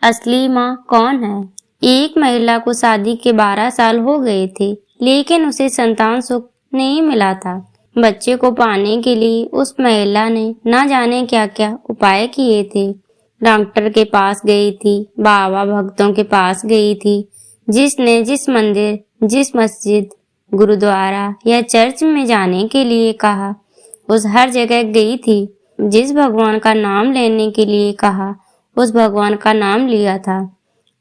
असली माँ कौन है। एक महिला को शादी के 12 साल हो गए थे, लेकिन उसे संतान सुख नहीं मिला था। बच्चे को पाने के लिए उस महिला ने न जाने क्या क्या उपाय किए थे। डॉक्टर के पास गई थी, बाबा भक्तों के पास गई थी, जिसने जिस मंदिर, जिस मस्जिद, गुरुद्वारा या चर्च में जाने के लिए कहा, उस हर जगह गई थी। जिस भगवान का नाम लेने के लिए कहा, उस भगवान का नाम लिया था।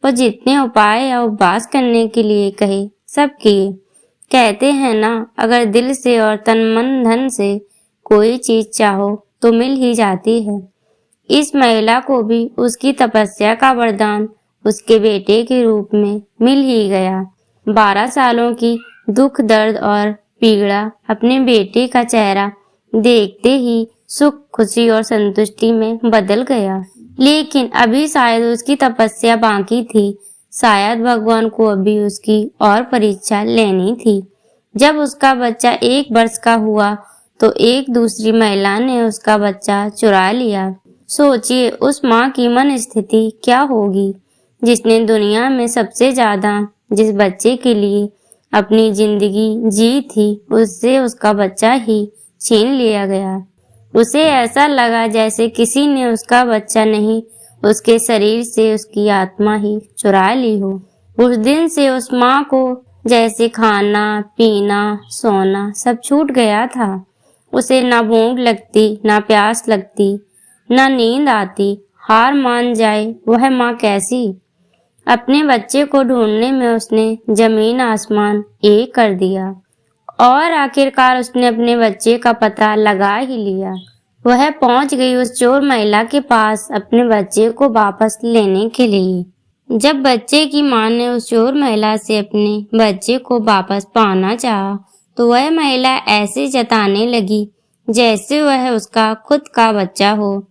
और जितने उपाय या उपवास करने के लिए कहे, सब किए। कहते हैं ना, अगर दिल से और तन मन धन से कोई चीज चाहो तो मिल ही जाती है। इस महिला को भी उसकी तपस्या का वरदान उसके बेटे के रूप में मिल ही गया। 12 सालों की दुख, दर्द और पीड़ा अपने बेटे का चेहरा देखते ही सुख, खुशी और संतुष्टि में बदल गया। लेकिन अभी शायद उसकी तपस्या बाकी थी। शायद भगवान को अभी उसकी और परीक्षा लेनी थी। जब उसका बच्चा 1 वर्ष का हुआ तो एक दूसरी महिला ने उसका बच्चा चुरा लिया। सोचिए उस माँ की मन स्थिति क्या होगी, जिसने दुनिया में सबसे ज्यादा जिस बच्चे के लिए अपनी जिंदगी जी थी, उससे उसका बच्चा ही छीन लिया गया। उसे ऐसा लगा जैसे किसी ने उसका बच्चा नहीं, उसके शरीर से उसकी आत्मा ही चुरा ली हो। उस दिन से उस माँ को जैसे खाना, पीना, सोना सब छूट गया था। उसे ना भूख लगती, ना प्यास लगती, ना नींद आती। हार मान जाए वह माँ कैसी। अपने बच्चे को ढूंढने में उसने जमीन आसमान एक कर दिया और आखिरकार उसने अपने बच्चे का पता लगा ही लिया। वह पहुंच गई उस चोर महिला के पास अपने बच्चे को वापस लेने के लिए। जब बच्चे की मां ने उस चोर महिला से अपने बच्चे को वापस पाना चाहा, तो वह महिला ऐसे जताने लगी जैसे वह उसका खुद का बच्चा हो।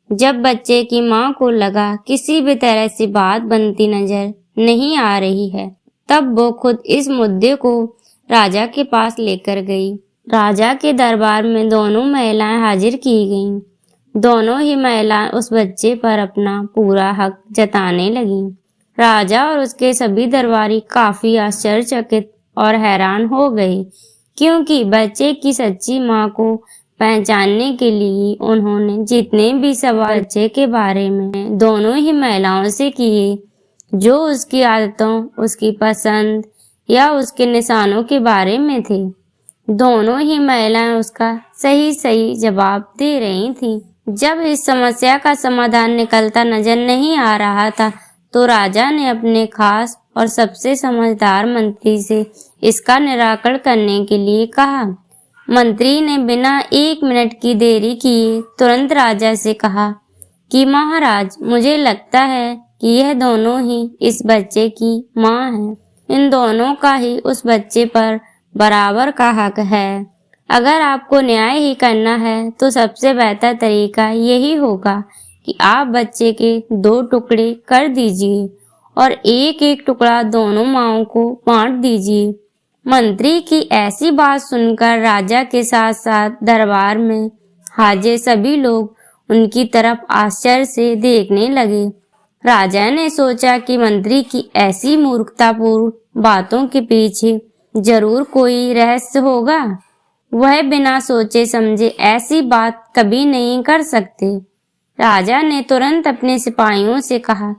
जब बच्चे की मां को लगा किसी भी तरह से बात बनती नजर नहीं आ रही है, तब वो खुद इस मुद्दे को राजा के पास लेकर गई। राजा के दरबार में दोनों महिलाएं हाजिर की गईं। दोनों ही महिलाएं उस बच्चे पर अपना पूरा हक जताने लगीं। राजा और उसके सभी दरबारी काफी आश्चर्यचकित और हैरान हो गए, क्योंकि बच्चे की सच्ची मां को पहचानने के लिए उन्होंने जितने भी सवाल बच्चे के बारे में दोनों ही महिलाओं से किए, जो उसकी आदतों, उसकी पसंद या उसके निशानों के बारे में थे, दोनों ही महिलाएं उसका सही सही जवाब दे रही थीं। जब इस समस्या का समाधान निकलता नजर नहीं आ रहा था, तो राजा ने अपने खास और सबसे समझदार मंत्री से इसका निराकरण करने के लिए कहा। मंत्री ने बिना 1 मिनट की देरी किए तुरंत राजा से कहा कि महाराज, मुझे लगता है कि यह दोनों ही इस बच्चे की मां है। इन दोनों का ही उस बच्चे पर बराबर का हक है। अगर आपको न्याय ही करना है तो सबसे बेहतर तरीका यही होगा कि आप बच्चे के 2 टुकड़े कर दीजिए और एक एक टुकड़ा दोनों माओं को बांट दीजिए। मंत्री की ऐसी बात सुनकर राजा के साथ साथ दरबार में हाजिर सभी लोग उनकी तरफ आश्चर्य से देखने लगे। राजा ने सोचा कि मंत्री की ऐसी मूर्खतापूर्ण बातों के पीछे जरूर कोई रहस्य होगा। वह बिना सोचे समझे ऐसी बात कभी नहीं कर सकते। राजा ने तुरंत अपने सिपाहियों से कहा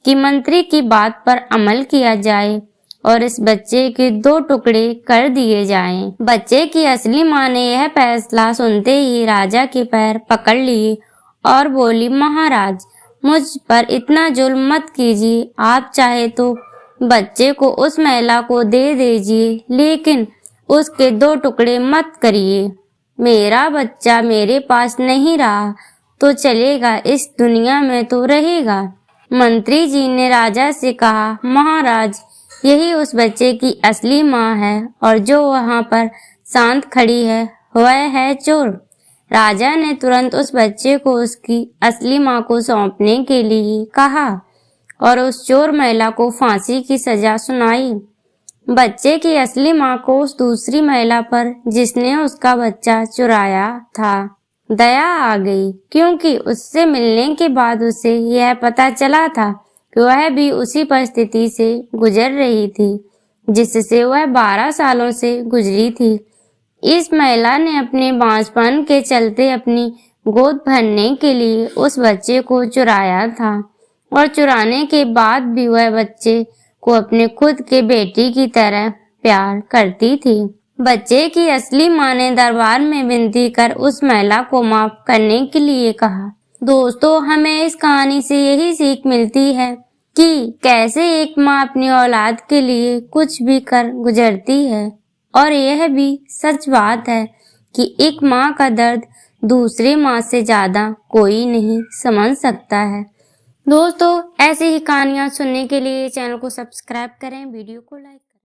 कि मंत्री की बात पर अमल किया जाए और इस बच्चे के 2 टुकड़े कर दिए जाएं। बच्चे की असली मां ने यह फैसला सुनते ही राजा के पैर पकड़ लिए और बोली, महाराज, मुझ पर इतना जुल्म मत कीजिए। आप चाहे तो बच्चे को उस महिला को दे दीजिए, लेकिन उसके 2 टुकड़े मत करिए। मेरा बच्चा मेरे पास नहीं रहा तो चलेगा, इस दुनिया में तो रहेगा। मंत्री जी ने राजा से कहा, महाराज, यही उस बच्चे की असली मां है और जो वहां पर शांत खड़ी है वह है चोर। राजा ने तुरंत उस बच्चे को उसकी असली मां को सौंपने के लिए कहा और उस चोर महिला को फांसी की सजा सुनाई। बच्चे की असली मां को उस दूसरी महिला पर, जिसने उसका बच्चा चुराया था, दया आ गई, क्योंकि उससे मिलने के बाद उसे यह पता चला था कि वह भी उसी परिस्थिति से गुजर रही थी जिससे वह 12 सालों से गुजरी थी। इस महिला ने अपने बांझपन के चलते अपनी गोद भरने के लिए उस बच्चे को चुराया था और चुराने के बाद भी वह बच्चे को अपने खुद के बेटी की तरह प्यार करती थी। बच्चे की असली मां ने दरबार में विनती कर उस महिला को माफ करने के लिए कहा। दोस्तों, हमें इस कहानी से यही सीख मिलती है कि कैसे एक माँ अपनी औलाद के लिए कुछ भी कर गुजरती है और यह भी सच बात है कि एक माँ का दर्द दूसरे माँ से ज्यादा कोई नहीं समझ सकता है। दोस्तों, ऐसी ही कहानियाँ सुनने के लिए चैनल को सब्सक्राइब करें, वीडियो को लाइक